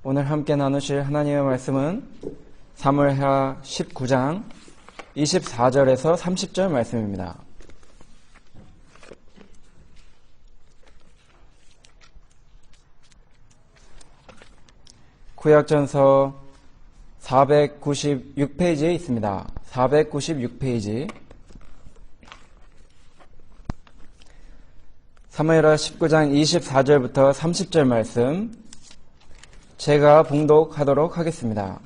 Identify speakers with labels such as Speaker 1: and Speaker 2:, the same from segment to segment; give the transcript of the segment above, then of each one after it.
Speaker 1: 오늘 함께 나누실 하나님의 말씀은 사무엘하 19장 24절에서 30절 말씀입니다. 구약전서 496페이지에 있습니다. 496페이지. 사무엘하 19장 24절부터 30절 말씀 제가 봉독하도록 하겠습니다.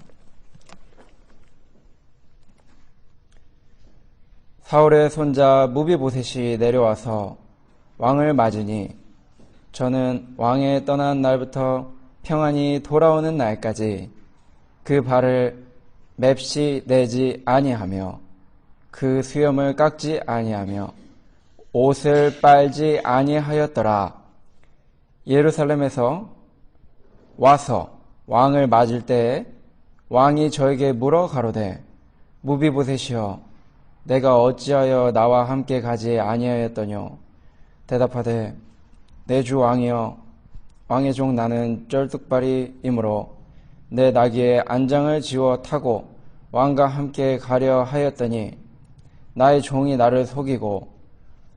Speaker 1: 사울의 손자 무비보셋이 내려와서 왕을 맞으니 저는 왕에 떠난 날부터 평안히 돌아오는 날까지 그 발을 맵시 내지 아니하며 그 수염을 깎지 아니하며 옷을 빨지 아니하였더라. 예루살렘에서 와서 왕을 맞을 때에 왕이 저에게 물어 가로되 무비보셋이여 내가 어찌하여 나와 함께 가지 아니하였더뇨. 대답하되 내 주 왕이여 왕의 종 나는 쩔뚝발이이므로 내 나귀에 안장을 지워 타고 왕과 함께 가려 하였더니 나의 종이 나를 속이고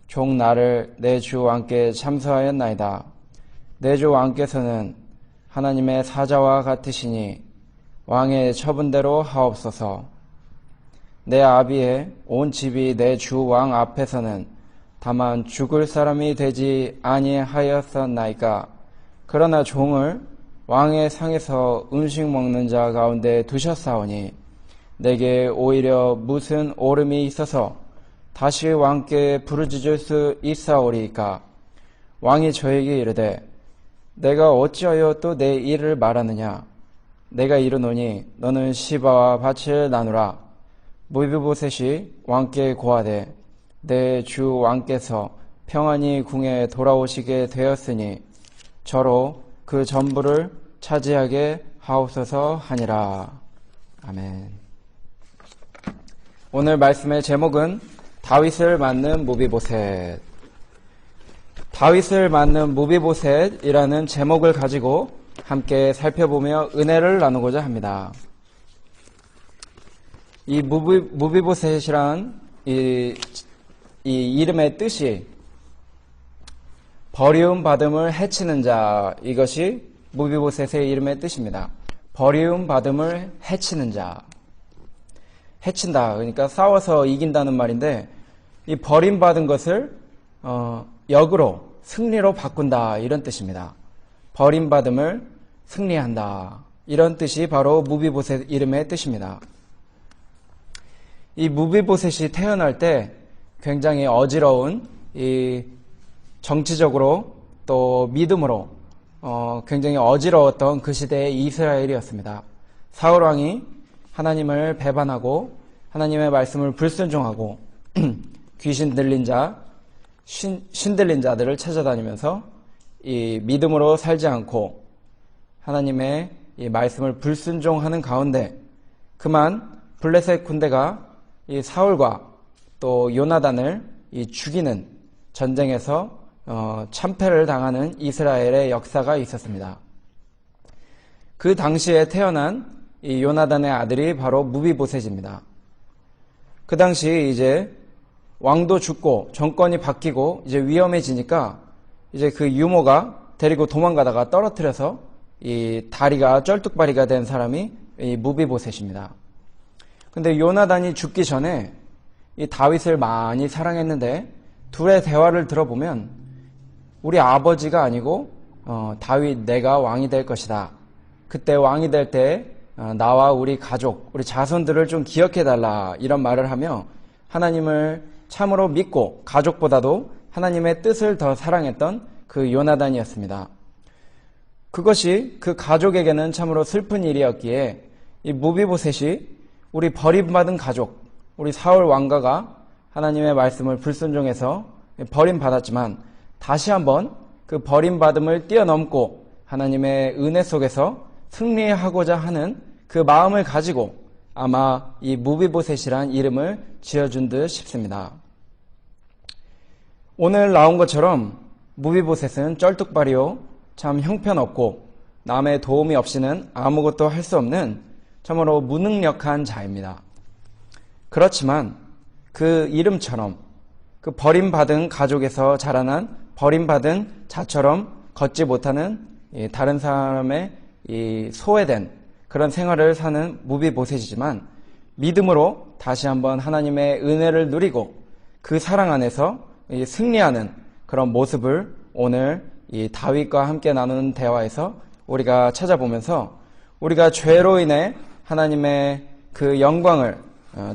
Speaker 1: 종 나를 내 주 왕께 참소하였나이다. 내 주 왕께서는 하나님의 사자와 같으시니 왕의 처분대로 하옵소서. 내 아비의 온 집이 내 주 왕 앞에서는 다만 죽을 사람이 되지 아니하였었나이까. 그러나 종을 왕의 상에서 음식 먹는 자 가운데 두셨사오니 내게 오히려 무슨 오름이 있어서 다시 왕께 부르짖을 수 있사오리이까. 왕이 저에게 이르되 내가 어찌하여 또 내 일을 말하느냐. 내가 이르노니 너는 시바와 밭을 나누라. 무비보셋이 왕께 고하되 내 주 왕께서 평안히 궁에 돌아오시게 되었으니 저로 그 전부를 차지하게 하옵소서 하니라. 아멘. 오늘 말씀의 제목은 다윗을 맞는 무비보셋. 다윗을 맞는 무비보셋이라는 제목을 가지고 함께 살펴보며 은혜를 나누고자 합니다. 이 무비보셋이란 이 이름의 뜻이 버리움 받음을 해치는 자, 이것이 무비보셋의 이름의 뜻입니다. 버리움 받음을 해치는 자. 해친다. 그러니까 싸워서 이긴다는 말인데 이 버림받은 것을 역으로 승리로 바꾼다. 이런 뜻입니다. 버림받음을 승리한다. 이런 뜻이 바로 무비보셋 이름의 뜻입니다. 이 무비보셋이 태어날 때 굉장히 어지러운 이 정치적으로 또 믿음으로 굉장히 어지러웠던 그 시대의 이스라엘이었습니다. 사울 왕이 하나님을 배반하고 하나님의 말씀을 불순종하고 귀신 들린 자, 신 들린 자들을 찾아다니면서 이 믿음으로 살지 않고 하나님의 이 말씀을 불순종하는 가운데 그만 블레셋 군대가 이 사울과 또 요나단을 이 죽이는 전쟁에서 참패를 당하는 이스라엘의 역사가 있었습니다. 그 당시에 태어난 이 요나단의 아들이 바로 무비보셋입니다. 그 당시 이제 왕도 죽고 정권이 바뀌고 이제 위험해지니까 이제 그 유모가 데리고 도망가다가 떨어뜨려서 이 다리가 쩔뚝바리가 된 사람이 이 무비보셋입니다. 근데 요나단이 죽기 전에 이 다윗을 많이 사랑했는데 둘의 대화를 들어보면 우리 아버지가 아니고 다윗 내가 왕이 될 것이다. 그때 왕이 될 때 나와 우리 가족, 우리 자손들을 좀 기억해달라 이런 말을 하며 하나님을 참으로 믿고 가족보다도 하나님의 뜻을 더 사랑했던 그 요나단이었습니다. 그것이 그 가족에게는 참으로 슬픈 일이었기에 이 무비보셋이 우리 버림받은 가족, 우리 사울 왕가가 하나님의 말씀을 불순종해서 버림받았지만 다시 한번 그 버림받음을 뛰어넘고 하나님의 은혜 속에서 승리하고자 하는 그 마음을 가지고 아마 이 무비보셋이란 이름을 지어준 듯 싶습니다. 오늘 나온 것처럼 무비보셋은 쩔뚝발이요 참 형편없고 남의 도움이 없이는 아무것도 할 수 없는 참으로 무능력한 자입니다. 그렇지만 그 이름처럼 그 버림받은 가족에서 자라난 버림받은 자처럼 걷지 못하는 다른 사람의 소외된 그런 생활을 사는 무비보셋이지만 믿음으로 다시 한번 하나님의 은혜를 누리고 그 사랑 안에서 승리하는 그런 모습을 오늘 이 다윗과 함께 나누는 대화에서 우리가 찾아보면서 우리가 죄로 인해 하나님의 그 영광을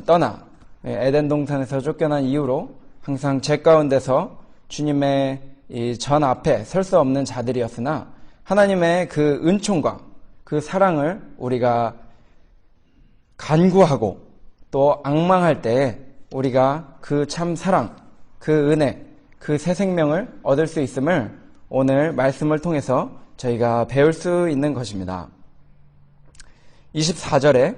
Speaker 1: 떠나 에덴 동산에서 쫓겨난 이후로 항상 죄 가운데서 주님의 이 전 앞에 설 수 없는 자들이었으나 하나님의 그 은총과 그 사랑을 우리가 간구하고 또 앙망할 때에 우리가 그 참 사랑, 그 은혜, 그 새 생명을 얻을 수 있음을 오늘 말씀을 통해서 저희가 배울 수 있는 것입니다. 24절에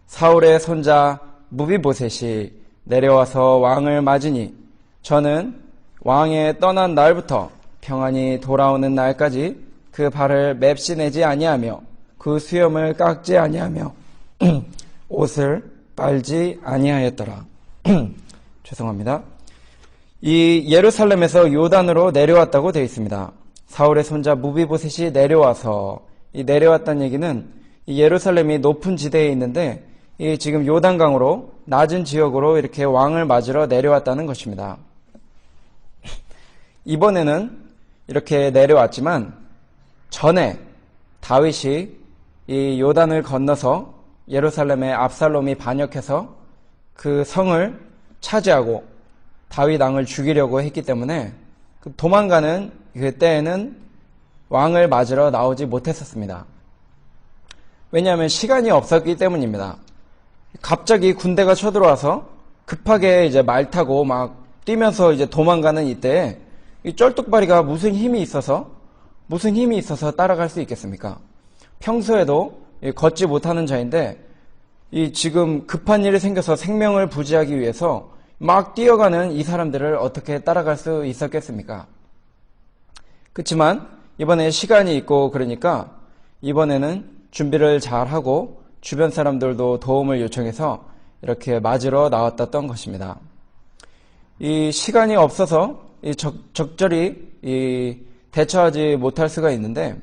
Speaker 1: 사울의 손자 무비보셋이 내려와서 왕을 맞으니 저는 왕에 떠난 날부터 평안히 돌아오는 날까지 그 발을 맵시 내지 아니하며 그 수염을 깎지 아니하며 옷을 빨지 아니하였더라. 죄송합니다. 이 예루살렘에서 요단으로 내려왔다고 되어 있습니다. 사울의 손자 무비보셋이 내려와서 이 내려왔다는 얘기는 이 예루살렘이 높은 지대에 있는데 이 지금 요단강으로 낮은 지역으로 이렇게 왕을 맞으러 내려왔다는 것입니다. 이번에는 이렇게 내려왔지만 전에 다윗이 이 요단을 건너서 예루살렘에 압살롬이 반역해서 그 성을 차지하고 다윗 왕을 죽이려고 했기 때문에 도망가는 그때에는 왕을 맞으러 나오지 못했었습니다. 왜냐하면 시간이 없었기 때문입니다. 갑자기 군대가 쳐들어와서 급하게 이제 말 타고 막 뛰면서 이제 도망가는 이때에 이 쩔뚝발이가 무슨 힘이 있어서 따라갈 수 있겠습니까? 평소에도 걷지 못하는 자인데 이 지금 급한 일이 생겨서 생명을 부지하기 위해서 막 뛰어가는 이 사람들을 어떻게 따라갈 수 있었겠습니까? 그렇지만 이번에 시간이 있고 그러니까 이번에는 준비를 잘하고 주변 사람들도 도움을 요청해서 이렇게 맞으러 나왔던 것입니다. 이 시간이 없어서 적절히 대처하지 못할 수가 있는데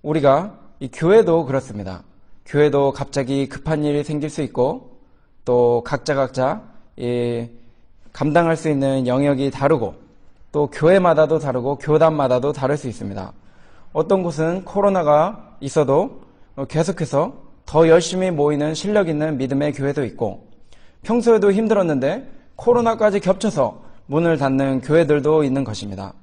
Speaker 1: 우리가 이 교회도 그렇습니다. 교회도 갑자기 급한 일이 생길 수 있고 또 각자 감당할 수 있는 영역이 다르고 또 교회마다도 다르고 교단마다도 다를 수 있습니다. 어떤 곳은 코로나가 있어도 계속해서 더 열심히 모이는 실력 있는 믿음의 교회도 있고 평소에도 힘들었는데 코로나까지 겹쳐서 문을 닫는 교회들도 있는 것입니다.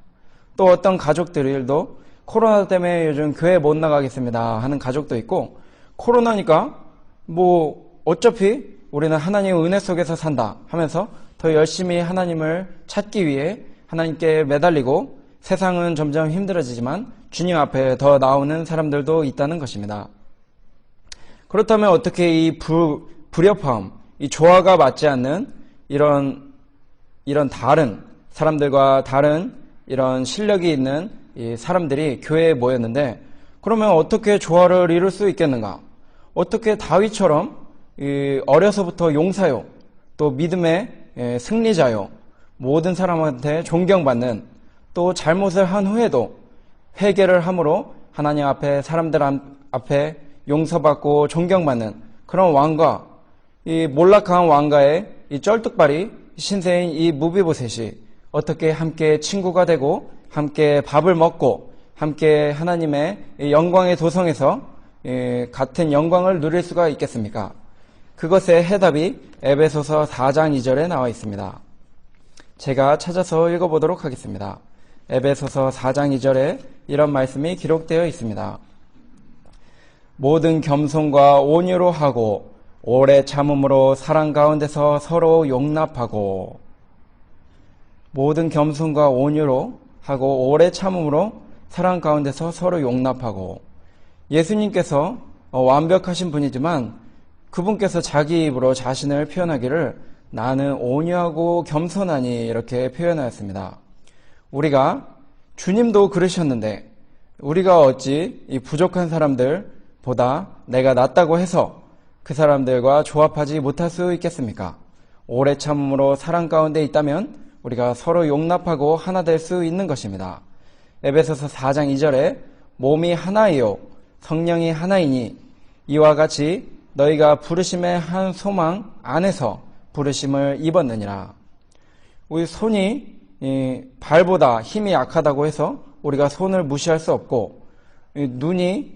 Speaker 1: 또 어떤 가족들도 코로나 때문에 요즘 교회 못 나가겠습니다 하는 가족도 있고 코로나니까 뭐 어차피 우리는 하나님의 은혜 속에서 산다 하면서 더 열심히 하나님을 찾기 위해 하나님께 매달리고 세상은 점점 힘들어지지만 주님 앞에 더 나오는 사람들도 있다는 것입니다. 그렇다면 어떻게 이 불협화음, 이 조화가 맞지 않는 이런 다른 사람들과 다른 이런 실력이 있는 이 사람들이 교회에 모였는데 그러면 어떻게 조화를 이룰 수 있겠는가? 어떻게 다윗처럼 어려서부터 용사요, 또 믿음의 승리자요, 모든 사람한테 존경받는 또 잘못을 한 후에도 회개를 함으로 하나님 앞에 사람들 앞에 용서받고 존경받는 그런 왕과 이 몰락한 왕가의 이 쩔뚝발이 신세인 이 무비보셋이 어떻게 함께 친구가 되고 함께 밥을 먹고 함께 하나님의 영광의 도성에서 같은 영광을 누릴 수가 있겠습니까? 그것의 해답이 에베소서 4장 2절에 나와 있습니다. 제가 찾아서 읽어보도록 하겠습니다. 에베소서 4장 2절에 이런 말씀이 기록되어 있습니다. 모든 겸손과 온유로 하고 오래 참음으로 사랑 가운데서 서로 용납하고 모든 겸손과 온유로 하고 오래 참음으로 사랑 가운데서 서로 용납하고 예수님께서 완벽하신 분이지만 그분께서 자기 입으로 자신을 표현하기를 나는 온유하고 겸손하니 이렇게 표현하였습니다. 우리가 주님도 그러셨는데 우리가 어찌 이 부족한 사람들보다 내가 낫다고 해서 그 사람들과 조합하지 못할 수 있겠습니까? 오래 참음으로 사랑 가운데 있다면 우리가 서로 용납하고 하나 될 수 있는 것입니다. 에베소서 4장 2절에 몸이 하나이요 성령이 하나이니 이와 같이 너희가 부르심의 한 소망 안에서 부르심을 입었느니라. 우리 손이 발보다 힘이 약하다고 해서 우리가 손을 무시할 수 없고, 눈이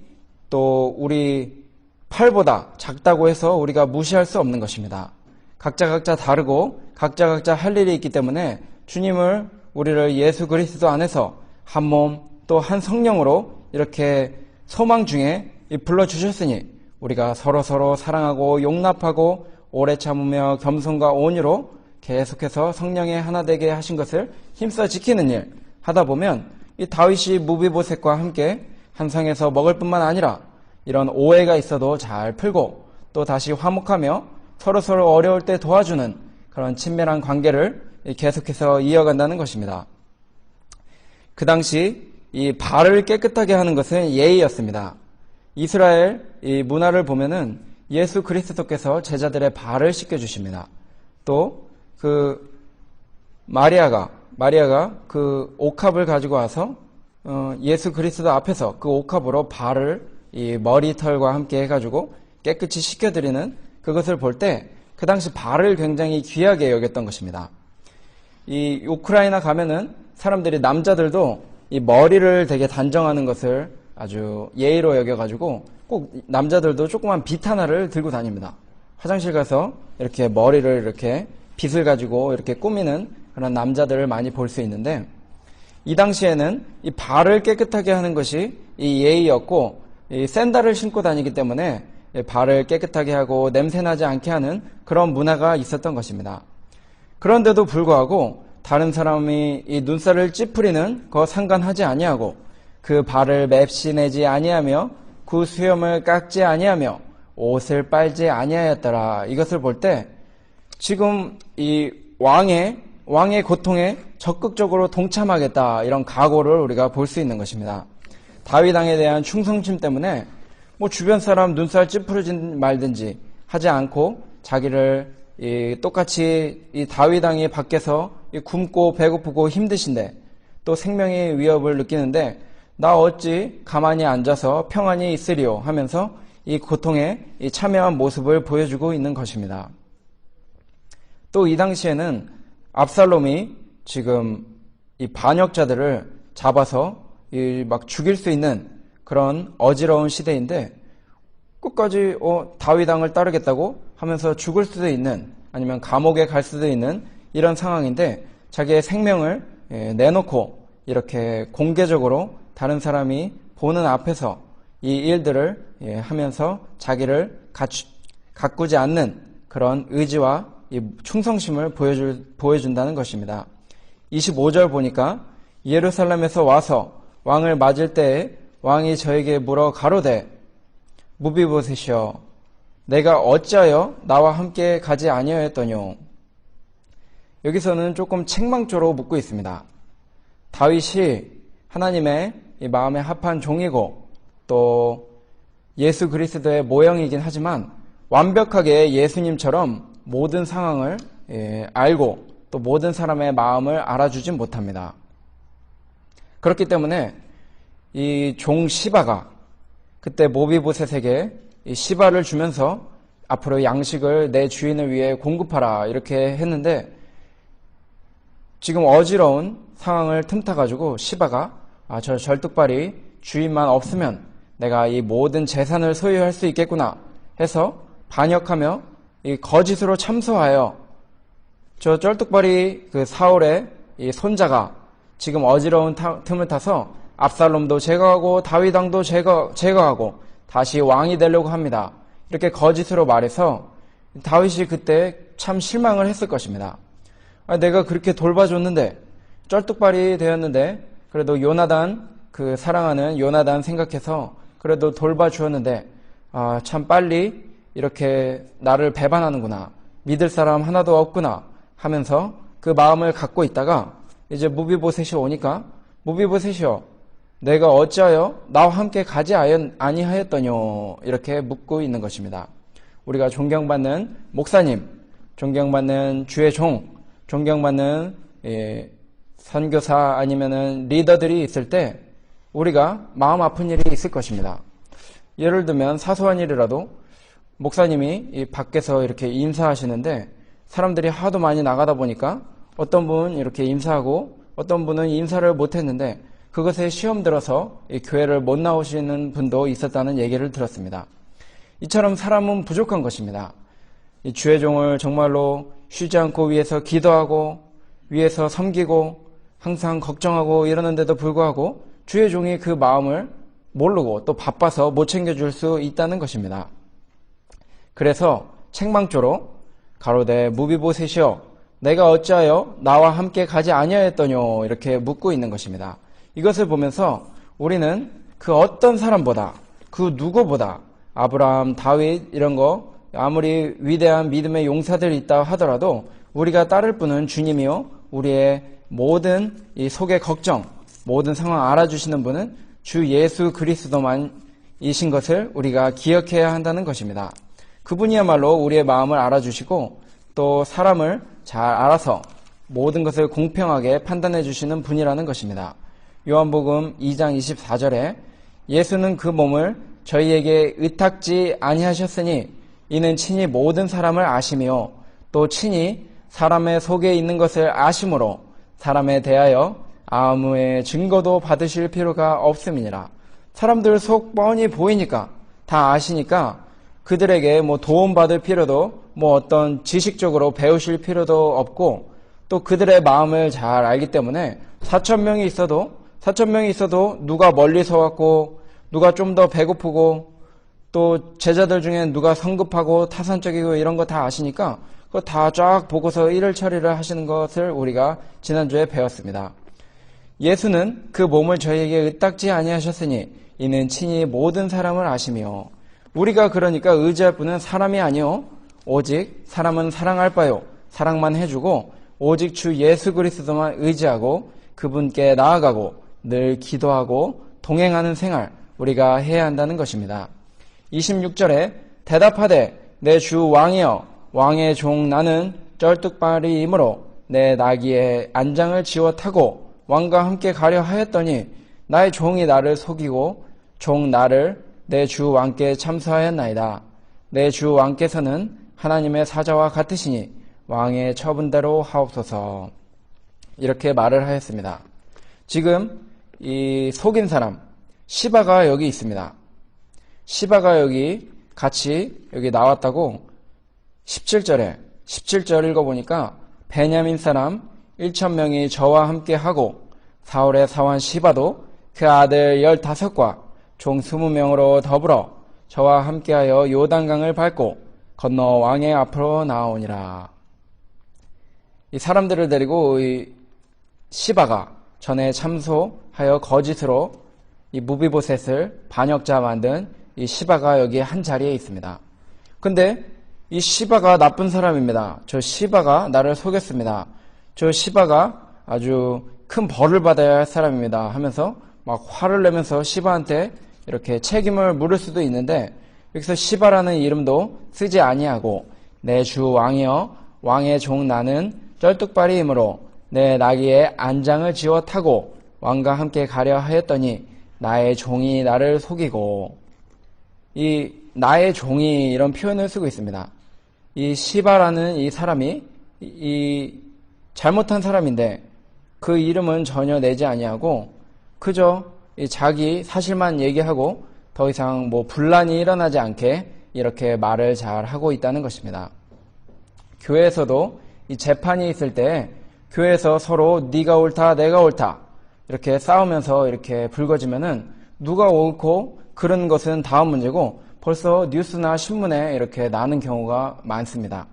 Speaker 1: 또 우리 팔보다 작다고 해서 우리가 무시할 수 없는 것입니다. 각자 다르고 각자 할 일이 있기 때문에 주님을, 우리를 예수 그리스도 안에서 한 몸 또 한 성령으로 이렇게 소망 중에 불러주셨으니 우리가 서로 사랑하고 용납하고 오래 참으며 겸손과 온유로 계속해서 성령의 하나 되게 하신 것을 힘써 지키는 일 하다 보면 이 다윗이 무비보셋과 함께 한 상에서 먹을 뿐만 아니라 이런 오해가 있어도 잘 풀고 또 다시 화목하며 서로 어려울 때 도와주는 그런 친밀한 관계를 계속해서 이어간다는 것입니다. 그 당시 이 발을 깨끗하게 하는 것은 예의였습니다. 이스라엘 이 문화를 보면은 예수 그리스도께서 제자들의 발을 씻겨주십니다. 또 그 마리아가 그 옥합을 가지고 와서 예수 그리스도 앞에서 그 옥합으로 발을 이 머리털과 함께 해가지고 깨끗이 씻겨드리는 그것을 볼 때 그 당시 발을 굉장히 귀하게 여겼던 것입니다. 이 우크라이나 가면은 사람들이, 남자들도 이 머리를 되게 단정하는 것을 아주 예의로 여겨가지고 꼭 남자들도 조그만 빗 하나를 들고 다닙니다. 화장실 가서 이렇게 머리를 이렇게 빗을 가지고 이렇게 꾸미는 그런 남자들을 많이 볼 수 있는데, 이 당시에는 이 발을 깨끗하게 하는 것이 이 예의였고, 이 샌들을 신고 다니기 때문에 발을 깨끗하게 하고 냄새나지 않게 하는 그런 문화가 있었던 것입니다. 그런데도 불구하고 다른 사람이 이 눈살을 찌푸리는 거 상관하지 아니하고 그 발을 맵시내지 아니하며 그 수염을 깎지 아니하며 옷을 빨지 아니하였더라. 이것을 볼 때 지금 이 왕의 고통에 적극적으로 동참하겠다, 이런 각오를 우리가 볼 수 있는 것입니다. 다윗 왕에 대한 충성심 때문에 뭐 주변 사람 눈살 찌푸려진 말든지 하지 않고 자기를 똑같이 이 다윗 왕이 밖에서 굶고 배고프고 힘드신데 또 생명의 위협을 느끼는데 나 어찌 가만히 앉아서 평안히 있으리요 하면서 이 고통에 참여한 모습을 보여주고 있는 것입니다. 또 이 당시에는 압살롬이 지금 이 반역자들을 잡아서 막 죽일 수 있는 그런 어지러운 시대인데, 끝까지 다윗 왕을 따르겠다고 하면서 죽을 수도 있는, 아니면 감옥에 갈 수도 있는 이런 상황인데 자기의 생명을 내놓고 이렇게 공개적으로 다른 사람이 보는 앞에서 이 일들을 하면서 자기를 가꾸지 않는 그런 의지와 이 충성심을 보여준다는 것입니다. 25절 보니까 예루살렘에서 와서 왕을 맞을 때에 왕이 저에게 물어 가로되 무비보셋이여 내가 어찌하여 나와 함께 가지 아니하였더뇨. 여기서는 조금 책망조로 묻고 있습니다. 다윗이 하나님의 이 마음에 합한 종이고 또 예수 그리스도의 모형이긴 하지만 완벽하게 예수님처럼 모든 상황을 알고 또 모든 사람의 마음을 알아주진 못합니다. 그렇기 때문에 이 종 시바가 그때 모비보셋에게 이 시바를 주면서 앞으로 양식을 내 주인을 위해 공급하라 이렇게 했는데, 지금 어지러운 상황을 틈타가지고 시바가 저 절뚝발이 주인만 없으면 내가 이 모든 재산을 소유할 수 있겠구나 해서 반역하며 이 거짓으로 참소하여 저 쩔뚝발이 그 사울의 이 손자가 지금 어지러운 틈을 타서 압살롬도 제거하고 다윗 왕도 제거하고 다시 왕이 되려고 합니다. 이렇게 거짓으로 말해서 다윗이 그때 참 실망을 했을 것입니다. 내가 그렇게 돌봐줬는데, 쩔뚝발이 되었는데, 그래도 요나단, 그 사랑하는 요나단 생각해서 그래도 돌봐주었는데 참 빨리 이렇게 나를 배반하는구나, 믿을 사람 하나도 없구나 하면서 그 마음을 갖고 있다가 이제 무비보셋이 오니까 무비보셋이여 내가 어찌하여 나와 함께 가지 아니하였더뇨 이렇게 묻고 있는 것입니다. 우리가 존경받는 목사님, 존경받는 주의 종, 존경받는 선교사 아니면은 리더들이 있을 때 우리가 마음 아픈 일이 있을 것입니다. 예를 들면 사소한 일이라도 목사님이 이 밖에서 이렇게 인사하시는데 사람들이 하도 많이 나가다 보니까 어떤 분은 이렇게 인사하고 어떤 분은 인사를 못했는데 그것에 시험 들어서 이 교회를 못 나오시는 분도 있었다는 얘기를 들었습니다. 이처럼 사람은 부족한 것입니다. 이 주의 종을 정말로 쉬지 않고 위에서 기도하고 위에서 섬기고 항상 걱정하고 이러는데도 불구하고 주의 종이 그 마음을 모르고 또 바빠서 못 챙겨줄 수 있다는 것입니다. 그래서 책망조로 가로되 무비보셋이여 내가 어찌하여 나와 함께 가지 아니하였더뇨 이렇게 묻고 있는 것입니다. 이것을 보면서 우리는 그 어떤 사람보다 그 누구보다 아브라함, 다윗 이런 거 아무리 위대한 믿음의 용사들이 있다 하더라도 우리가 따를 분은 주님이요 우리의 모든 이 속의 걱정 모든 상황 알아주시는 분은 주 예수 그리스도만이신 것을 우리가 기억해야 한다는 것입니다. 그분이야말로 우리의 마음을 알아주시고 또 사람을 잘 알아서 모든 것을 공평하게 판단해 주시는 분이라는 것입니다. 요한복음 2장 24절에 예수는 그 몸을 저희에게 의탁지 아니하셨으니 이는 친히 모든 사람을 아시며 또 친히 사람의 속에 있는 것을 아심으로 사람에 대하여 아무의 증거도 받으실 필요가 없음이니라. 사람들 속 뻔히 보이니까 다 아시니까 그들에게 뭐 도움받을 필요도 뭐 어떤 지식적으로 배우실 필요도 없고 또 그들의 마음을 잘 알기 때문에 4,000명이 있어도 누가 멀리서 왔고 누가 좀 더 배고프고 또 제자들 중에 누가 성급하고 타산적이고 이런 거 다 아시니까 그거 다 쫙 보고서 일을 처리를 하시는 것을 우리가 지난주에 배웠습니다. 예수는 그 몸을 저희에게 의탁지 아니하셨으니 이는 친히 모든 사람을 아시며 우리가 그러니까 의지할 분은 사람이 아니요 오직 사람은 사랑할 바요 사랑만 해주고 오직 주 예수 그리스도만 의지하고 그분께 나아가고 늘 기도하고 동행하는 생활 우리가 해야 한다는 것입니다. 26절에 대답하되 내 주 왕이여 왕의 종 나는 쩔뚝발이이므로 내 나귀의 안장을 지워 타고 왕과 함께 가려 하였더니 나의 종이 나를 속이고 종 나를 내 주 왕께 참소하였나이다. 내 주 왕께서는 하나님의 사자와 같으시니 왕의 처분대로 하옵소서. 이렇게 말을 하였습니다. 지금 이 속인 사람 시바가 여기 있습니다. 시바가 여기 같이 여기 나왔다고 17절 읽어보니까 베냐민 사람 1,000명이 저와 함께 하고 사울의 사환 시바도 그 아들 15과 종 20명으로 더불어 저와 함께하여 요단강을 밟고 건너 왕의 앞으로 나오니라. 이 사람들을 데리고 이 시바가 전에 참소하여 거짓으로 이 무비보셋을 반역자 만든 이 시바가 여기 한 자리에 있습니다. 근데 이 시바가 나쁜 사람입니다. 저 시바가 나를 속였습니다. 저 시바가 아주 큰 벌을 받아야 할 사람입니다 하면서 막 화를 내면서 시바한테 이렇게 책임을 물을 수도 있는데 여기서 시바라는 이름도 쓰지 아니하고 내 주 왕이여 왕의 종 나는 쩔뚝발이이므로 내 나귀의 안장을 지워 타고 왕과 함께 가려 하였더니 나의 종이 나를 속이고 이 나의 종이 이런 표현을 쓰고 있습니다. 이 시바라는 이 사람이 이 잘못한 사람인데 그 이름은 전혀 내지 아니하고 그저 자기 사실만 얘기하고 더 이상 뭐 분란이 일어나지 않게 이렇게 말을 잘 하고 있다는 것입니다. 교회에서도 이 재판이 있을 때 교회에서 서로 네가 옳다 내가 옳다 이렇게 싸우면서 이렇게 불거지면은 누가 옳고 그런 것은 다음 문제고 벌써 뉴스나 신문에 이렇게 나는 경우가 많습니다.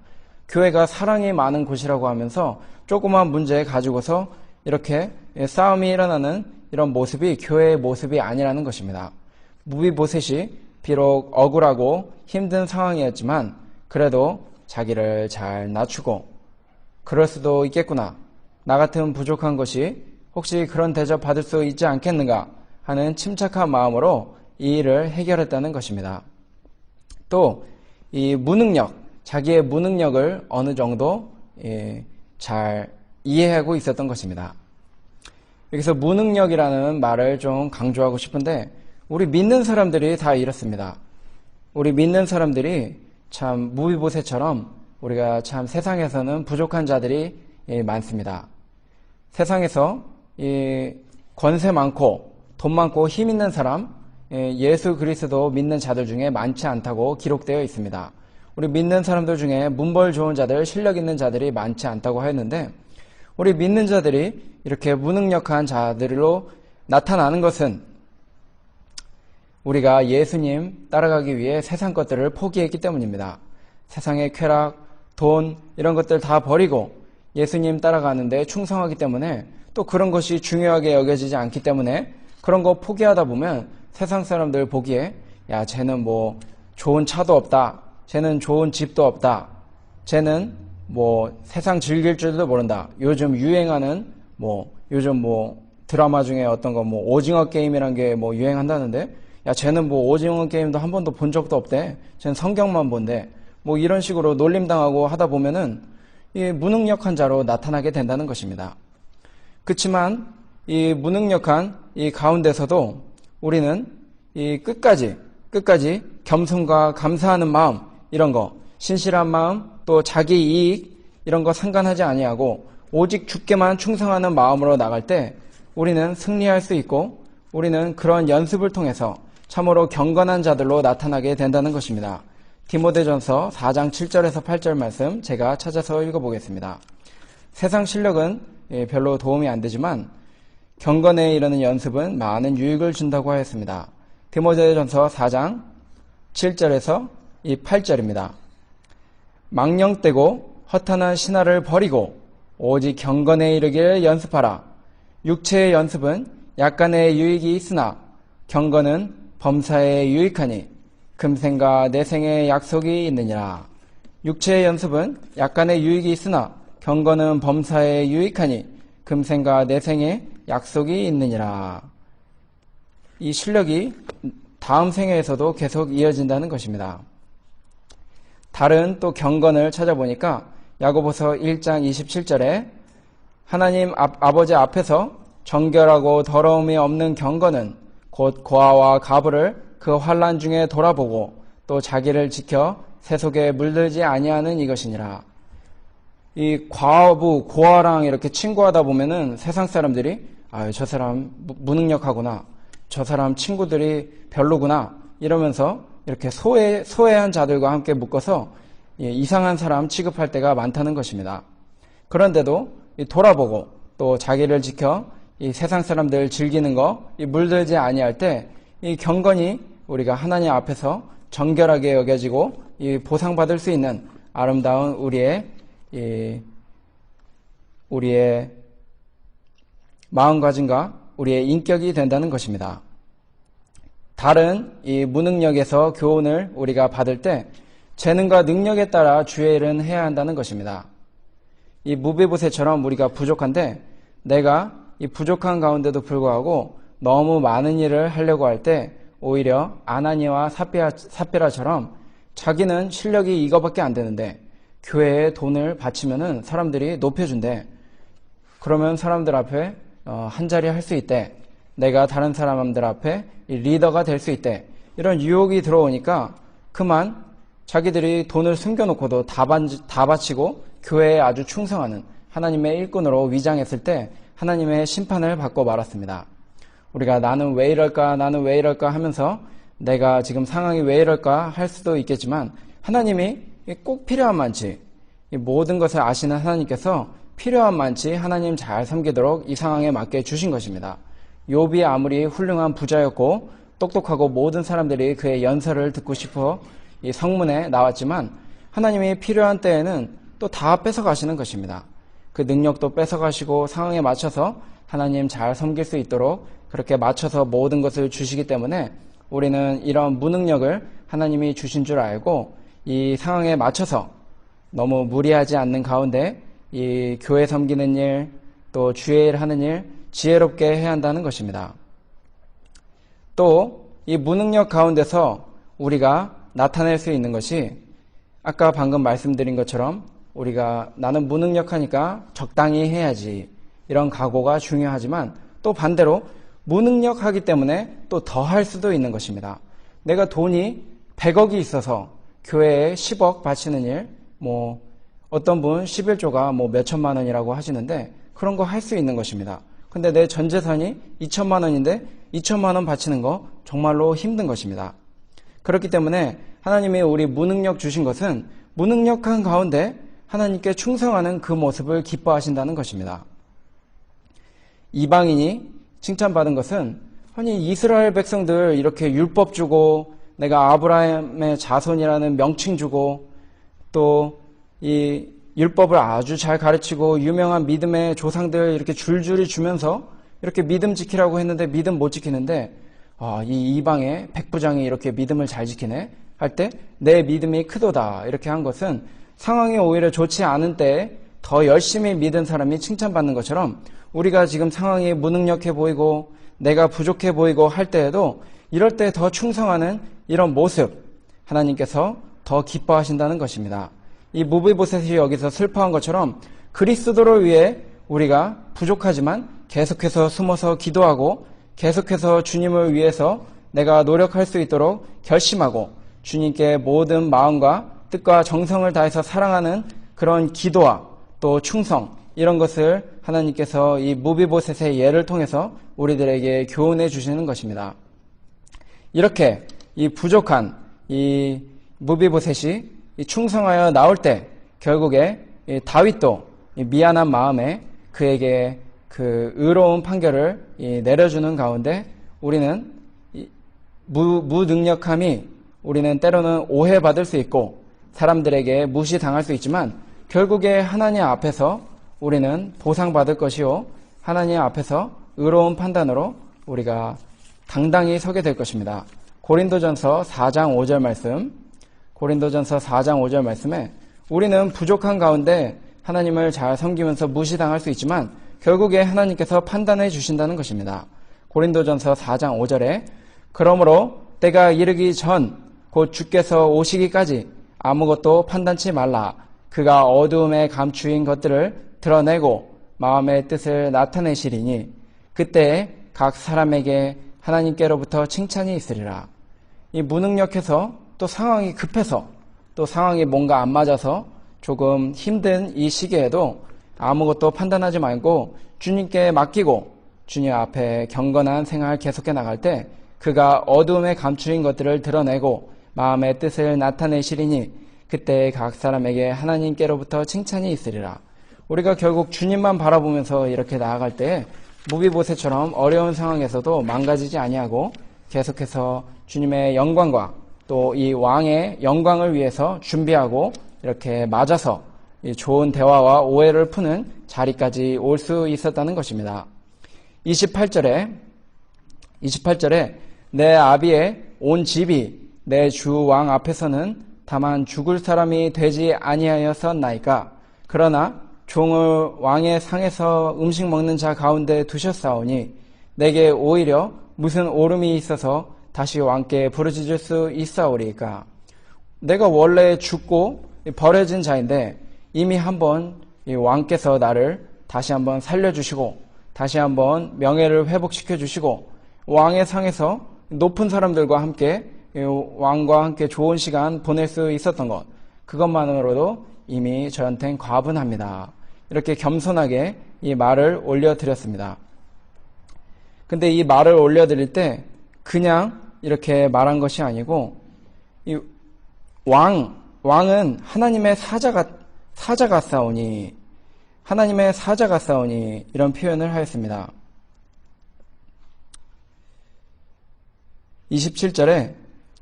Speaker 1: 교회가 사랑이 많은 곳이라고 하면서 조그만 문제 가지고서 이렇게 싸움이 일어나는 이런 모습이 교회의 모습이 아니라는 것입니다. 무비보셋이 비록 억울하고 힘든 상황이었지만 그래도 자기를 잘 낮추고 그럴 수도 있겠구나. 나 같은 부족한 것이 혹시 그런 대접 받을 수 있지 않겠는가 하는 침착한 마음으로 이 일을 해결했다는 것입니다. 또 이 무능력, 자기의 무능력을 어느 정도 잘 이해하고 있었던 것입니다. 여기서 무능력이라는 말을 좀 강조하고 싶은데 우리 믿는 사람들이 다 이렇습니다. 우리 믿는 사람들이 참 무비보셋처럼 우리가 참 세상에서는 부족한 자들이 많습니다. 세상에서 권세 많고 돈 많고 힘 있는 사람, 예수 그리스도 믿는 자들 중에 많지 않다고 기록되어 있습니다. 우리 믿는 사람들 중에 문벌 좋은 자들, 실력 있는 자들이 많지 않다고 했는데 우리 믿는 자들이 이렇게 무능력한 자들로 나타나는 것은 우리가 예수님 따라가기 위해 세상 것들을 포기했기 때문입니다. 세상의 쾌락, 돈 이런 것들 다 버리고 예수님 따라가는데 충성하기 때문에 또 그런 것이 중요하게 여겨지지 않기 때문에 그런 거 포기하다 보면 세상 사람들 보기에 야 쟤는 뭐 좋은 차도 없다, 쟤는 좋은 집도 없다, 쟤는 뭐 세상 즐길 줄도 모른다. 요즘 유행하는 요즘 드라마 중에 어떤 거 오징어 게임이란 게 유행한다는데 야 쟤는 오징어 게임도 한 번도 본 적도 없대. 쟤는 성경만 본대. 이런 식으로 놀림당하고 하다 보면은 이 무능력한 자로 나타나게 된다는 것입니다. 그렇지만 이 무능력한 이 가운데서도 우리는 이 끝까지 겸손과 감사하는 마음, 이런 거, 신실한 마음, 또 자기 이익 이런 거 상관하지 아니하고 오직 주께만 충성하는 마음으로 나갈 때 우리는 승리할 수 있고 우리는 그런 연습을 통해서 참으로 경건한 자들로 나타나게 된다는 것입니다. 디모데전서 4장 7절에서 8절 말씀 제가 찾아서 읽어보겠습니다. 세상 실력은 별로 도움이 안 되지만 경건에 이르는 연습은 많은 유익을 준다고 하였습니다. 디모데전서 4장 7절에서 8절입니다. 망령되고 허탄한 신화를 버리고 오직 경건에 이르기를 연습하라. 육체의 연습은 약간의 유익이 있으나 경건은 범사에 유익하니 금생과 내생의 약속이 있느니라. 육체의 연습은 약간의 유익이 있으나 경건은 범사에 유익하니 금생과 내생의 약속이 있느니라. 이 실력이 다음 생애에서도 계속 이어진다는 것입니다. 다른 또 경건을 찾아보니까 야고보서 1장 27절에 하나님 아버지 앞에서 정결하고 더러움이 없는 경건은 곧 고아와 가부를 그 환난 중에 돌아보고 또 자기를 지켜 세속에 물들지 아니하는 이것이니라. 이 과부, 고아랑 이렇게 친구하다 보면은 세상 사람들이 저 사람 무능력하구나, 저 사람 친구들이 별로구나 이러면서 이렇게 소외한 자들과 함께 묶어서 이상한 사람 취급할 때가 많다는 것입니다. 그런데도 돌아보고 또 자기를 지켜 이 세상 사람들 즐기는 거 물들지 아니할 때 이 경건이 우리가 하나님 앞에서 정결하게 여겨지고 이 보상받을 수 있는 아름다운 우리의 마음가짐과 우리의 인격이 된다는 것입니다. 다른 이 무능력에서 교훈을 우리가 받을 때 재능과 능력에 따라 주의 일은 해야 한다는 것입니다. 이 무비보셋처럼 우리가 부족한데 내가 이 부족한 가운데도 불구하고 너무 많은 일을 하려고 할 때 오히려 아나니아와 삽비라처럼 자기는 실력이 이거밖에 안 되는데 교회에 돈을 바치면은 사람들이 높여준대. 그러면 사람들 앞에 한 자리 할 수 있대. 내가 다른 사람들 앞에 리더가 될 수 있대. 이런 유혹이 들어오니까 그만 자기들이 돈을 숨겨놓고도 다 바치고 교회에 아주 충성하는 하나님의 일꾼으로 위장했을 때 하나님의 심판을 받고 말았습니다. 우리가 나는 왜 이럴까 하면서 내가 지금 상황이 왜 이럴까 할 수도 있겠지만 하나님이 꼭 필요한 만치 모든 것을 아시는 하나님께서 필요한 만치 하나님 잘 섬기도록 이 상황에 맞게 주신 것입니다. 욥이 아무리 훌륭한 부자였고 똑똑하고 모든 사람들이 그의 연설을 듣고 싶어 이 성문에 나왔지만 하나님이 필요한 때에는 또 다 뺏어가시는 것입니다. 그 능력도 뺏어가시고 상황에 맞춰서 하나님 잘 섬길 수 있도록 그렇게 맞춰서 모든 것을 주시기 때문에 우리는 이런 무능력을 하나님이 주신 줄 알고 이 상황에 맞춰서 너무 무리하지 않는 가운데 이 교회 섬기는 일, 또 주의 일 하는 일 지혜롭게 해야 한다는 것입니다. 또 이 무능력 가운데서 우리가 나타낼 수 있는 것이 아까 방금 말씀드린 것처럼 우리가 나는 무능력하니까 적당히 해야지 이런 각오가 중요하지만 또 반대로 무능력하기 때문에 또 더 할 수도 있는 것입니다. 내가 돈이 100억이 있어서 교회에 10억 바치는 일, 어떤 분 11조가 몇천만 원이라고 하시는데 그런 거 할 수 있는 것입니다. 근데 내 전 재산이 2천만 원인데 2천만 원 바치는 거 정말로 힘든 것입니다. 그렇기 때문에 하나님이 우리 무능력 주신 것은 무능력한 가운데 하나님께 충성하는 그 모습을 기뻐하신다는 것입니다. 이방인이 칭찬받은 것은 아니 이스라엘 백성들 이렇게 율법 주고 내가 아브라함의 자손이라는 명칭 주고 또 이 율법을 아주 잘 가르치고 유명한 믿음의 조상들 이렇게 줄줄이 주면서 이렇게 믿음 지키라고 했는데 믿음 못 지키는데 이 이방의 백부장이 이렇게 믿음을 잘 지키네 할 때 내 믿음이 크도다 이렇게 한 것은 상황이 오히려 좋지 않은 때에 더 열심히 믿은 사람이 칭찬받는 것처럼 우리가 지금 상황이 무능력해 보이고 내가 부족해 보이고 할 때에도 이럴 때 더 충성하는 이런 모습 하나님께서 더 기뻐하신다는 것입니다. 이 무비보셋이 여기서 슬퍼한 것처럼 그리스도를 위해 우리가 부족하지만 계속해서 숨어서 기도하고 계속해서 주님을 위해서 내가 노력할 수 있도록 결심하고 주님께 모든 마음과 뜻과 정성을 다해서 사랑하는 그런 기도와 또 충성 이런 것을 하나님께서 이 무비보셋의 예를 통해서 우리들에게 교훈해 주시는 것입니다. 이렇게 이 부족한 이 무비보셋이 충성하여 나올 때 결국에 다윗도 미안한 마음에 그에게 그 의로운 판결을 내려주는 가운데 우리는 무능력함이 우리는 때로는 오해받을 수 있고 사람들에게 무시당할 수 있지만 결국에 하나님 앞에서 우리는 보상받을 것이요 하나님 앞에서 의로운 판단으로 우리가 당당히 서게 될 것입니다. 고린도전서 4장 5절 말씀 고린도전서 4장 5절 말씀에 우리는 부족한 가운데 하나님을 잘 섬기면서 무시당할 수 있지만 결국에 하나님께서 판단해 주신다는 것입니다. 고린도전서 4장 5절에 그러므로 때가 이르기 전 곧 주께서 오시기까지 아무것도 판단치 말라. 그가 어두움에 감추인 것들을 드러내고 마음의 뜻을 나타내시리니 그때 각 사람에게 하나님께로부터 칭찬이 있으리라. 이 무능력해서 또 상황이 급해서 또 상황이 뭔가 안 맞아서 조금 힘든 이 시기에도 아무것도 판단하지 말고 주님께 맡기고 주님 앞에 경건한 생활 계속해 나갈 때 그가 어두움에 감추인 것들을 드러내고 마음의 뜻을 나타내시리니 그때 각 사람에게 하나님께로부터 칭찬이 있으리라. 우리가 결국 주님만 바라보면서 이렇게 나아갈 때 무비보셋처럼 어려운 상황에서도 망가지지 아니하고 계속해서 주님의 영광과 또 이 왕의 영광을 위해서 준비하고 이렇게 맞아서 이 좋은 대화와 오해를 푸는 자리까지 올 수 있었다는 것입니다. 28절에 내 아비의 온 집이 내 주 왕 앞에서는 다만 죽을 사람이 되지 아니하였었나이까. 그러나 종을 왕의 상에서 음식 먹는 자 가운데 두셨사오니 내게 오히려 무슨 오름이 있어서 다시 왕께 부르짖을 수 있사오리까. 내가 원래 죽고 버려진 자인데 이미 한번 왕께서 나를 다시 한번 살려주시고 다시 한번 명예를 회복시켜 주시고 왕의 상에서 높은 사람들과 함께 왕과 함께 좋은 시간 보낼 수 있었던 것, 그것만으로도 이미 저한테는 과분합니다. 이렇게 겸손하게 이 말을 올려드렸습니다. 근데 이 말을 올려드릴 때 그냥 이렇게 말한 것이 아니고 이 왕은 하나님의 사자가 싸우니 하나님의 사자가 싸우니 이런 표현을 하였습니다. 27절에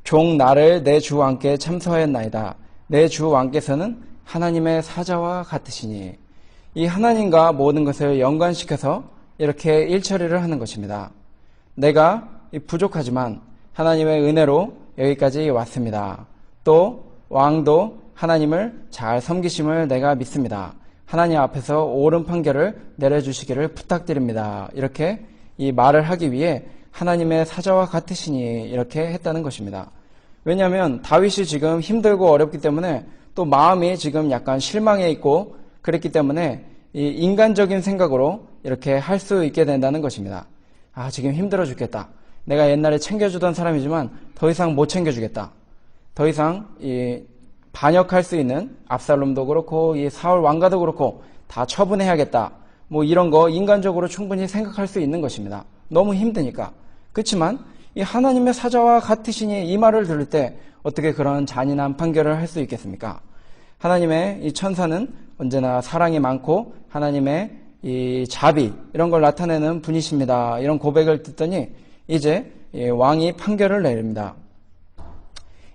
Speaker 1: 종 나를 내 주 왕께 참소하였나이다. 내 주 왕께서는 하나님의 사자와 같으시니 이 하나님과 모든 것을 연관시켜서 이렇게 일처리를 하는 것입니다. 내가 부족하지만 하나님의 은혜로 여기까지 왔습니다. 또 왕도 하나님을 잘 섬기심을 내가 믿습니다. 하나님 앞에서 옳은 판결을 내려주시기를 부탁드립니다. 이렇게 이 말을 하기 위해 하나님의 사자와 같으시니 이렇게 했다는 것입니다. 왜냐하면 다윗이 지금 힘들고 어렵기 때문에 또 마음이 지금 약간 실망해 있고 그랬기 때문에 이 인간적인 생각으로 이렇게 할 수 있게 된다는 것입니다. 아, 지금 힘들어 죽겠다. 내가 옛날에 챙겨주던 사람이지만 더 이상 못 챙겨주겠다. 더 이상 이 반역할 수 있는 압살롬도 그렇고 이 사울 왕가도 그렇고 다 처분해야겠다. 뭐 이런 거 인간적으로 충분히 생각할 수 있는 것입니다. 너무 힘드니까. 그렇지만 이 하나님의 사자와 같으시니 이 말을 들을 때 어떻게 그런 잔인한 판결을 할 수 있겠습니까? 하나님의 이 천사는 언제나 사랑이 많고 하나님의 이 자비 이런 걸 나타내는 분이십니다. 이런 고백을 듣더니 이제 왕이 판결을 내립니다.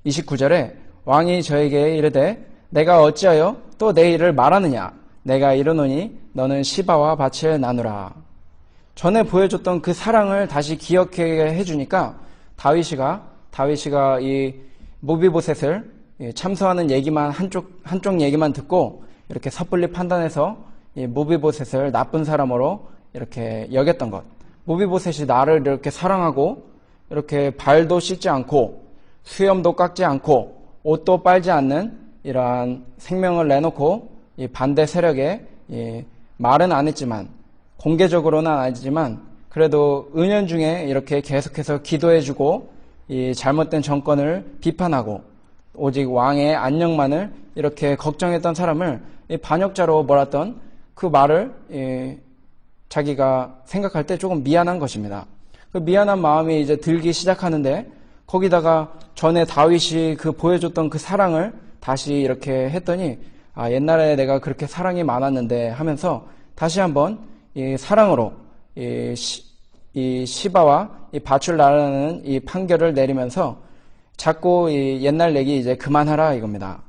Speaker 1: 29절에 왕이 저에게 이르되 내가 어찌하여 또 내 일을 말하느냐? 내가 이르노니 너는 시바와 밭을 나누라. 전에 보여줬던 그 사랑을 다시 기억하게 해주니까 다윗이가 이 무비보셋을 참소하는 얘기만 한쪽 얘기만 듣고 이렇게 섣불리 판단해서 이 무비보셋을 나쁜 사람으로 이렇게 여겼던 것. 무비보셋이 나를 이렇게 사랑하고 이렇게 발도 씻지 않고 수염도 깎지 않고 옷도 빨지 않는 이러한 생명을 내놓고 이 반대 세력에 말은 안 했지만 공개적으로는 아니지만 그래도 은연중에 이렇게 계속해서 기도해주고 이 잘못된 정권을 비판하고 오직 왕의 안녕만을 이렇게 걱정했던 사람을 이 반역자로 몰았던 그 말을 자기가 생각할 때 조금 미안한 것입니다. 그 미안한 마음이 이제 들기 시작하는데 거기다가 전에 다윗이 그 보여줬던 그 사랑을 다시 이렇게 했더니 아, 옛날에 내가 그렇게 사랑이 많았는데 하면서 다시 한번 이 사랑으로 이 시바와 이 밭을 나누는 이 판결을 내리면서 자꾸 이 옛날 얘기 이제 그만하라 이겁니다.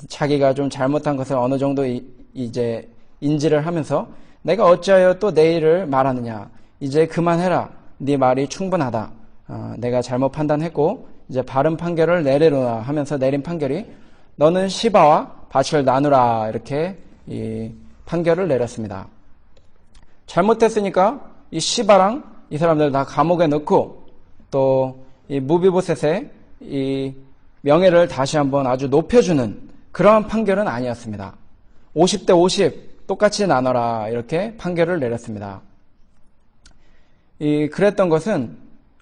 Speaker 1: 자기가 좀 잘못한 것을 어느 정도 이제 인지를 하면서 내가 어찌하여 또 내 일을 말하느냐. 이제 그만해라. 네 말이 충분하다. 내가 잘못 판단했고 이제 바른 판결을 내리노라 하면서 내린 판결이 너는 시바와 밭을 나누라 이렇게 이 판결을 내렸습니다. 잘못했으니까 이 시바랑 이 사람들 다 감옥에 넣고 또 이 무비보셋의 이 명예를 다시 한번 아주 높여주는 그러한 판결은 아니었습니다. 50대 50 똑같이 나눠라 이렇게 판결을 내렸습니다. 그랬던 것은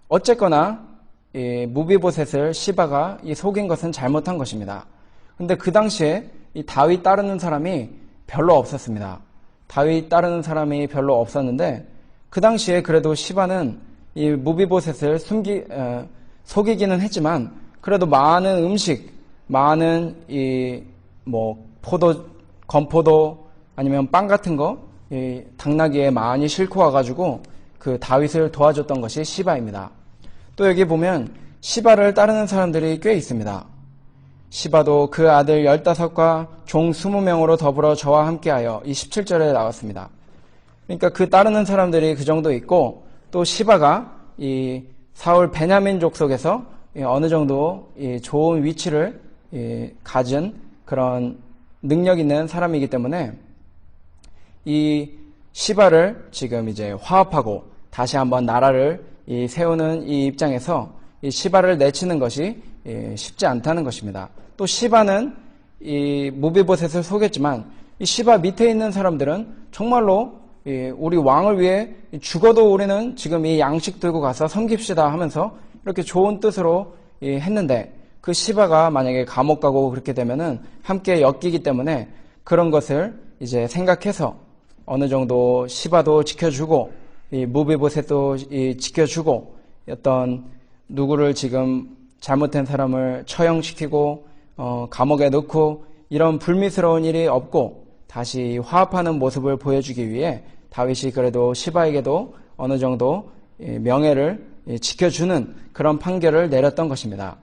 Speaker 1: 어쨌거나 이 무비보셋을 시바가 속인 것은 잘못한 것입니다. 근데 그 당시에 이 다윗 따르는 사람이 별로 없었습니다. 다윗 따르는 사람이 별로 없었는데 그 당시에 그래도 시바는 이 무비보셋을 속이기는 했지만 그래도 많은 음식, 많은 건포도 아니면 빵 같은 거 당나귀에 많이 싣고 와가지고 그 다윗을 도와줬던 것이 시바입니다. 또 여기 보면 시바를 따르는 사람들이 꽤 있습니다. 시바도 그 아들 15과 종 20명으로 더불어 저와 함께하여 이 17절에 나왔습니다. 그러니까 그 따르는 사람들이 그 정도 있고 또 시바가 이 사울 베냐민족 속에서 어느 정도 좋은 위치를 가진 그런 능력 있는 사람이기 때문에 이 시바를 지금 이제 화합하고 다시 한번 나라를 세우는 이 입장에서 이 시바를 내치는 것이 쉽지 않다는 것입니다. 또 시바는 이 무비보셋을 속였지만 이 시바 밑에 있는 사람들은 정말로 우리 왕을 위해 죽어도 우리는 지금 이 양식 들고 가서 섬깁시다 하면서 이렇게 좋은 뜻으로 했는데 그 시바가 만약에 감옥 가고 그렇게 되면은 함께 엮이기 때문에 그런 것을 이제 생각해서 어느 정도 시바도 지켜주고 이 무비보셋도 지켜주고 어떤 누구를 지금 잘못된 사람을 처형시키고 감옥에 넣고 이런 불미스러운 일이 없고 다시 화합하는 모습을 보여주기 위해 다윗이 그래도 시바에게도 어느 정도 명예를 지켜주는 그런 판결을 내렸던 것입니다.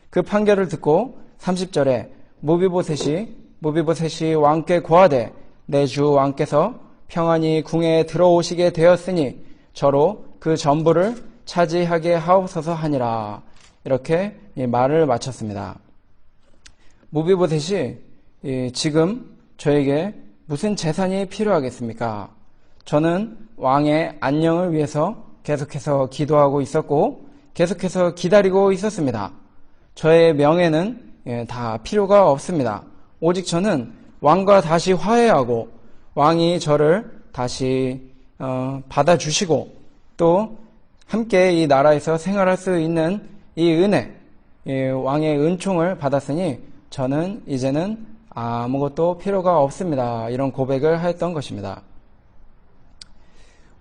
Speaker 1: 그 판결을 듣고 30절에 무비보셋이 왕께 고하되 내 주 왕께서 평안히 궁에 들어오시게 되었으니 저로 그 전부를 차지하게 하옵소서 하니라. 이렇게 말을 마쳤습니다. 무비보셋이 지금 저에게 무슨 재산이 필요하겠습니까? 저는 왕의 안녕을 위해서 계속해서 기도하고 있었고 계속해서 기다리고 있었습니다. 저의 명예는 다 필요가 없습니다. 오직 저는 왕과 다시 화해하고 왕이 저를 다시 받아주시고 또 함께 이 나라에서 생활할 수 있는 이 은혜, 왕의 은총을 받았으니 저는 이제는 아무것도 필요가 없습니다. 이런 고백을 하였던 것입니다.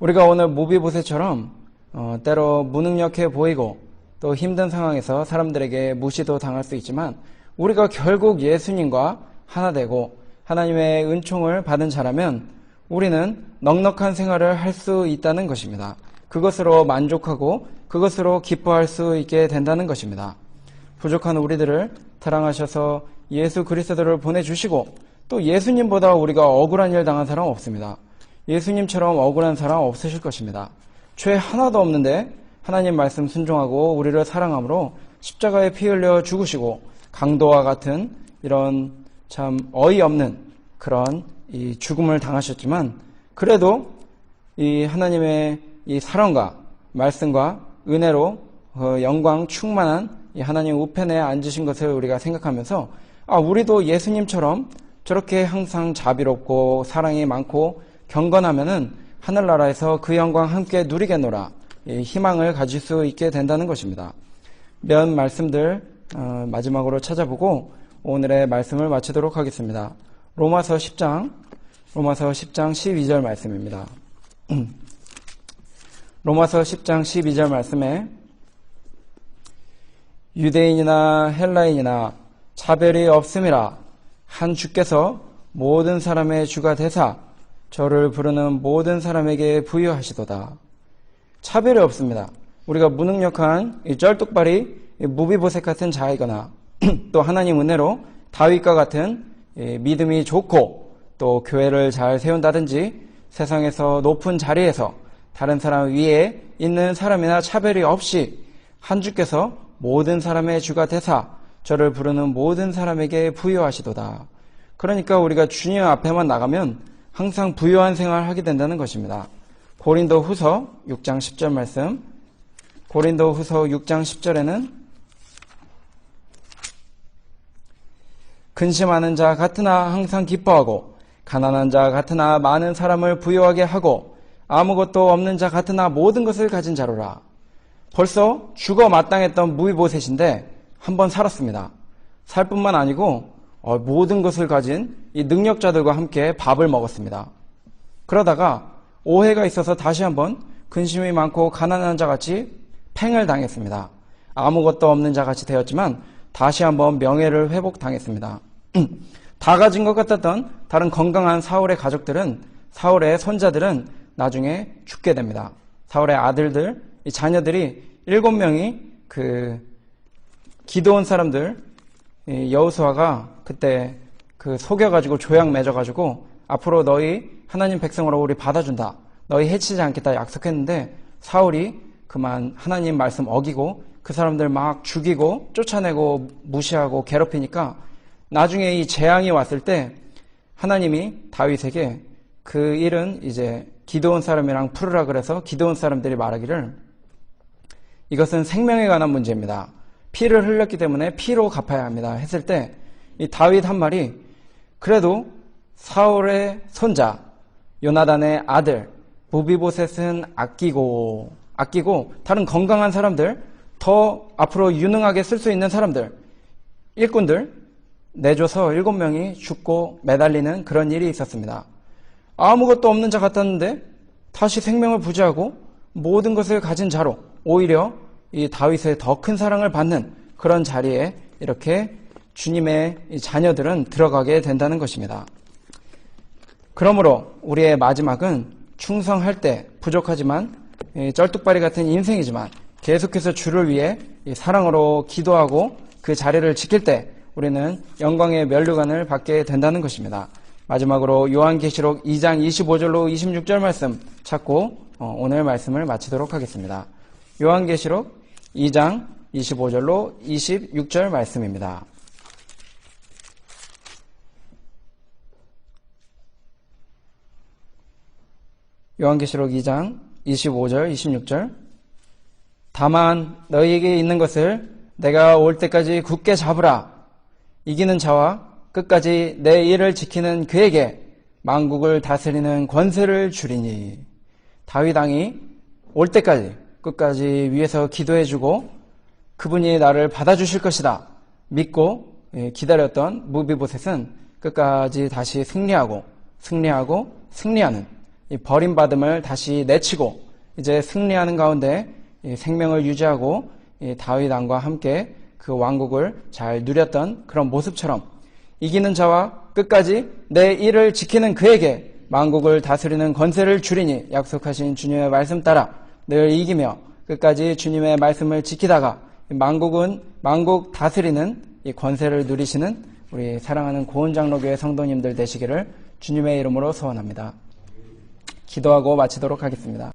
Speaker 1: 우리가 오늘 무비보셋처럼 때로 무능력해 보이고 또 힘든 상황에서 사람들에게 무시도 당할 수 있지만 우리가 결국 예수님과 하나 되고 하나님의 은총을 받은 자라면 우리는 넉넉한 생활을 할 수 있다는 것입니다. 그것으로 만족하고 그것으로 기뻐할 수 있게 된다는 것입니다. 부족한 우리들을 사랑하셔서 예수 그리스도를 보내주시고 또 예수님보다 우리가 억울한 일 당한 사람 없습니다. 예수님처럼 억울한 사람 없으실 것입니다. 죄 하나도 없는데 하나님 말씀 순종하고 우리를 사랑함으로 십자가에 피 흘려 죽으시고 강도와 같은 이런 참 어이없는 그런 이 죽음을 당하셨지만 그래도 이 하나님의 이 사랑과 말씀과 은혜로 영광 충만한 이 하나님 우편에 앉으신 것을 우리가 생각하면서 우리도 예수님처럼 저렇게 항상 자비롭고 사랑이 많고 경건하면은 하늘나라에서 그 영광 함께 누리겠노라 희망을 가질 수 있게 된다는 것입니다. 몇 말씀들 마지막으로 찾아보고 오늘의 말씀을 마치도록 하겠습니다. 로마서 10장 12절 말씀입니다. 로마서 10장 12절 말씀에 유대인이나 헬라인이나 차별이 없음이라 한 주께서 모든 사람의 주가 되사 저를 부르는 모든 사람에게 부여하시도다. 차별이 없습니다. 우리가 무능력한 이 쩔뚝발이 무비보셋 같은 자이거나 또 하나님 은혜로 다윗과 같은 믿음이 좋고 또 교회를 잘 세운다든지 세상에서 높은 자리에서 다른 사람 위에 있는 사람이나 차별이 없이 한 주께서 모든 사람의 주가 되사 저를 부르는 모든 사람에게 부여하시도다. 그러니까 우리가 주님 앞에만 나가면 항상 부유한 생활을 하게 된다는 것입니다. 고린도 후서 6장 10절 말씀, 고린도 후서 6장 10절에는 근심하는 자 같으나 항상 기뻐하고 가난한 자 같으나 많은 사람을 부유하게 하고 아무것도 없는 자 같으나 모든 것을 가진 자로라. 벌써 죽어 마땅했던 무비보셋인데 한번 살았습니다. 살 뿐만 아니고 모든 것을 가진 이 능력자들과 함께 밥을 먹었습니다. 그러다가 오해가 있어서 다시 한번 근심이 많고 가난한 자같이 팽을 당했습니다. 아무것도 없는 자같이 되었지만 다시 한번 명예를 회복당했습니다. 다 가진 것 같았던 다른 건강한 사울의 가족들은 사울의 손자들은 나중에 죽게 됩니다. 사울의 아들들, 이 자녀들이 7명이 기도원 사람들 여호수아가 그때 속여가지고 조약 맺어가지고 앞으로 너희 하나님 백성으로 우리 받아준다. 너희 해치지 않겠다 약속했는데 사울이 그만 하나님 말씀 어기고 그 사람들 막 죽이고 쫓아내고 무시하고 괴롭히니까 나중에 이 재앙이 왔을 때 하나님이 다윗에게 그 일은 이제 기드온 사람이랑 풀으라 그래서 기드온 사람들이 말하기를 이것은 생명에 관한 문제입니다. 피를 흘렸기 때문에 피로 갚아야 합니다. 했을 때 이 다윗 한 말이 그래도 사울의 손자 요나단의 아들 무비보셋은 아끼고 다른 건강한 사람들 더 앞으로 유능하게 쓸 수 있는 사람들 일꾼들 내줘서 7명이 죽고 매달리는 그런 일이 있었습니다. 아무것도 없는 자 같았는데 다시 생명을 부지하고 모든 것을 가진 자로 오히려 이 다윗의 더 큰 사랑을 받는 그런 자리에 이렇게 주님의 자녀들은 들어가게 된다는 것입니다. 그러므로 우리의 마지막은 충성할 때 부족하지만 쩔뚝발이 같은 인생이지만 계속해서 주를 위해 사랑으로 기도하고 그 자리를 지킬 때 우리는 영광의 면류관을 받게 된다는 것입니다. 마지막으로 요한계시록 2장 25절로 26절 말씀 찾고 오늘 말씀을 마치도록 하겠습니다. 요한계시록 2장 25절로 26절 말씀입니다. 요한계시록 2장 25절, 26절. 다만 너희에게 있는 것을 내가 올 때까지 굳게 잡으라. 이기는 자와 끝까지 내 일을 지키는 그에게 만국을 다스리는 권세를 주리니. 다윗 왕이 올 때까지 끝까지 위에서 기도해주고 그분이 나를 받아주실 것이다 믿고 기다렸던 무비보셋은 끝까지 다시 승리하는 이 버림받음을 다시 내치고 이제 승리하는 가운데 생명을 유지하고 다윗 왕과 함께 그 왕국을 잘 누렸던 그런 모습처럼 이기는 자와 끝까지 내 일을 지키는 그에게 만국을 다스리는 권세를 주리니 약속하신 주님의 말씀 따라 늘 이기며 끝까지 주님의 말씀을 지키다가 만국 다스리는 이 권세를 누리시는 우리 사랑하는 고은장로교회 성도님들 되시기를 주님의 이름으로 소원합니다. 기도하고 마치도록 하겠습니다.